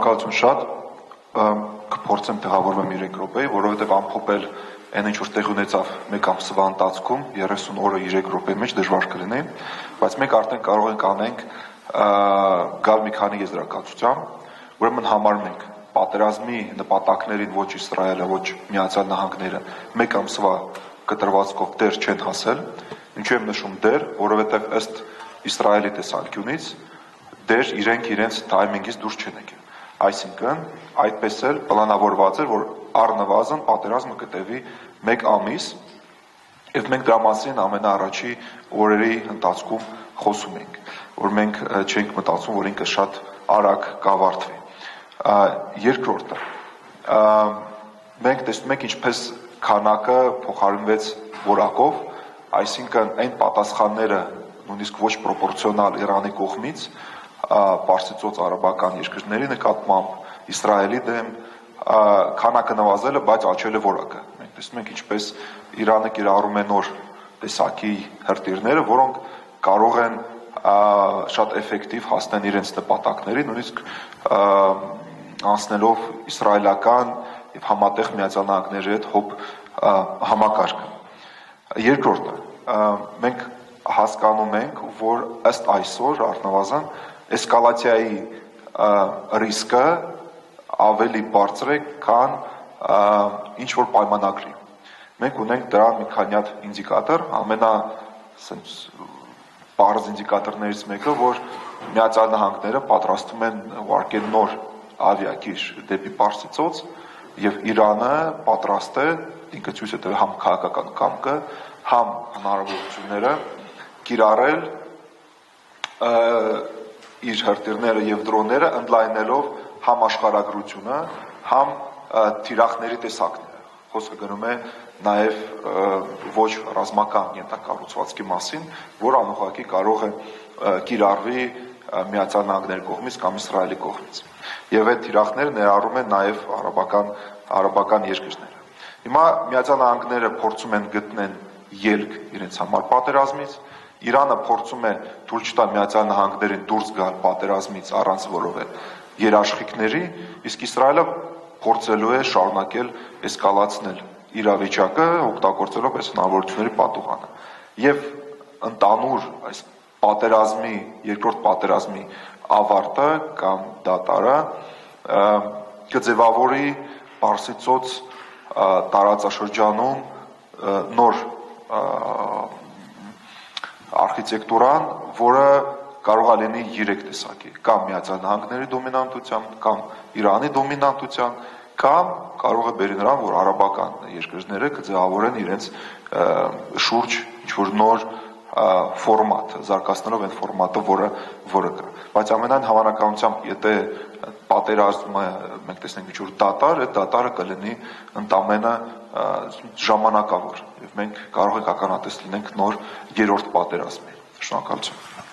Շնորհակալություն շատ, կփորձեմ տեղավորվեմ 3 րոպեի, որովհետև ամփոփել այն ինչ որ տեղի ունեցավ 1 ամսվա ընթացքում 30 օրը 3 րոպեի մեջ դժվար կլինի, բայց մենք արդեն կարող ենք անենք գալ մի քանի եզրակացությամբ, ուրեմն համարում ենք պատերազմի նպատակներին ոչ Իսրայելը, ոչ Միացյալ Նահանգները 1 ամսվա կտրվածքով դեռ չեն հասել, ինչու եմ նշում դեռ, որովհետև ըստ Իսրայելի տեսանկյունից դեռ իրենց թայմինգից դուրս չեն եկել, այսինքն այդպես էլ պլանավորված էր, որ առնվազն պատերազմը կտևի 1 ամիս, եւ մենք դրա մասին ամենաառաջի օրերի ընթացքում խոսում ենք, որ մենք չենք մտածում, որ ինքը շատ արագ կավարտվի։ Երկրորդը, մենք տեսնում ենք ինչպես քանակը փոխարինվեց որակով, այսինքն այն պատասխանները նույնիսկ ոչ պրոպորցիոնալ Իրանի կողմից Պարսից արաբական երկրների նկատմամբ Իսրայելի դեմ քանակը նվազել է, բայց աճել է որակը։ Մենք տեսնում ենք ինչպես Իրանը կիրառում է նոր տեսակի հրթիռները, որոնք կարող են շատ էֆեկտիվ հասնել իրենց նպատակներին, նույնիսկ անցնելով իսրայելական եւ համատեղ Միացյալ Նահանգների հետ հոբ համակարգը։ Երկրորդը, մենք հասկանում ենք, որ ըստ այսօր առնվազն էսկալացիայի ռիսկը ավելի բարձր է, քան ինչ որ պայմանագրի։ Մենք ունենք դրա մի քանի հատ ինդիկատոր, պարզ ինդիկատորներից մեկը, որ Միացյալ Նահանգները պատրաստում են ուղարկել նոր ավիակիր դեպի Պարսից եւ Իրանը պատրաստ է, ինքը ցույց է տվել համ քաղաքական կամքը, համ հնարավորությունները կիրառել իր հրթիռները եւ դրոնները ընդլայնելով համ աշխարհագրությունը, համ թիրախների տեսակները։ Խոսքը գնում է նաեւ ոչ ռազմական ենթակառուցվածքի մասին, որ անուղղակի կարող է կիրառվի Միացյալ Նահանգների կողմից կամ Իսրայելի կողմից։ Եվ այդ թիրախները ներառում են նաեւ արաբական երկրները։ Հիմա Միացյալ Նահանգները փորձում են գտնել ելք իրենց համար պատերազմից, Իրանը փորձում է թույլ չտալ Միացյալ Նահանգներին դուրս գալ պատերազմից առանց որևէ երաշխիքների, իսկ Իսրայելը փորձելու է շարունակել էսկալացնել իրավիճակը, օգտագործելով այս հնարավորությունների պատուհանը։ Եվ ընդանուր այս պատերազմի, երկրորդ պատերազմի ավարտը կամ դատարը կձևավորի Պարսից տարածաշրջանում նոր արխիտեկտուրան, որը կարող է լինի 3 տեսակի, կամ Միացյալ Նահանգների դոմինանտությամբ, կամ Իրանի դոմինանտությամբ, կամ կարող է բերի նրան, որ արաբական երկրները կձևավորեն իրենց շուրջ ինչ-որ նոր ֆորմատ, զարգացնելով այն ֆորմատը, որը կա։ Բայց ամենայն հավանականությամբ, եթե պատերազմը մենք տեսնենք ինչ-որ դատար, այդ դատարը կլինի ընդամենը ժամանակավոր, եւ մենք կարող ենք ականատես լինենք նոր 3-րդ պատերազմի։ Շնորհակալություն։